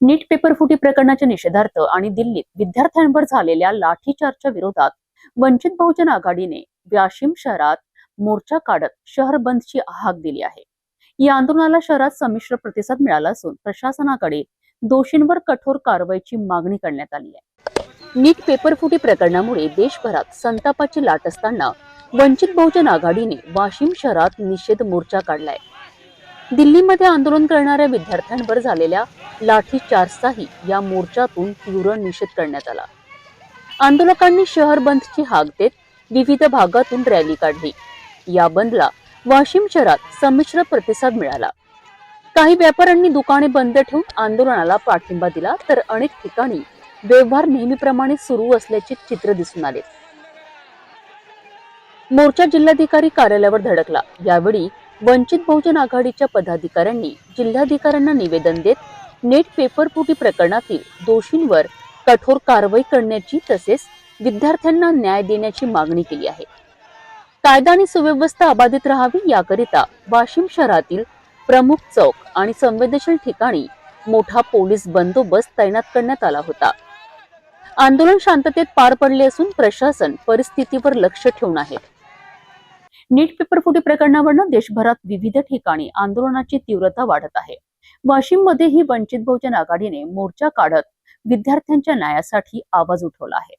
नीट paper फुटी प्रकरणाच्या निषेधार्थ आणि दिल्लीत विद्यार्थ्यांवर झालेल्या लाठीचार्जच्या विरोधात वंचित बहुजन आघाडीने वाशिम शहरात मोर्चा काढत शहर बंदची हाक दिली आहे। या आंदोलनाला शहरात संमिश्र प्रतिसाद मिळाला असून प्रशासनाकडे दोषींवर कठोर कारवाईची मागणी करण्यात आली आहे। नीट पेपर फुटी प्रकरणामुळे देशभरात संतापाची लाट असताना वंचित बहुजन आघाडीने वाशिम शहरात निषेध मोर्चा काढलाय। दिल्लीमध्ये आंदोलन करणाऱ्या विद्यार्थ्यांवर झालेल्या लाठीचार्जचाही या मोर्चातून तीव्र निषेध करण्यात आला। आंदोलकांनी शहर बंदची हाक देत विविध भागातून रॅली काढली। या बंदला वाशिम शहरात संमिश्र प्रतिसाद मिळाला। काही व्यापाऱ्यांनी दुकाने बंद ठेवून आंदोलनाला पाठिंबा दिला, तर अनेक ठिकाणी व्यवहार नेहमीप्रमाणे सुरू असल्याचे चित्र दिसून आले। मोर्चा जिल्हाधिकारी कार्यालयावर धडकला। यावेळी वंचित बहुजन आघाडीच्या पदाधिकाऱ्यांनी जिल्हाधिकाऱ्यांना निवेदन देत नेट पेपर फुटी प्रकरणातील दोषींवर कठोर कारवाई करण्याची तसेच विद्यार्थ्यांना न्याय देण्याची मागणी केली आहे। कायदा आणि सुव्यवस्था अबाधित राहावी याकरिता वाशिम शहरातील प्रमुख चौक आणि संवेदनशील ठिकाणी मोठा पोलीस बंदोबस्त तैनात करण्यात आला होता। आंदोलन शांततेत पार पडले असून प्रशासन परिस्थितीवर लक्ष ठेवून आहे। नीट पेपर फुटी प्रकरणावरून देशभरात विविध ठिकाणी आंदोलनाची तीव्रता वाढत आहे। वाशिम मध्येही वंचित बहुजन आघाडीने मोर्चा काढत विद्यार्थ्यांच्या न्यायासाठी आवाज उठवला आहे।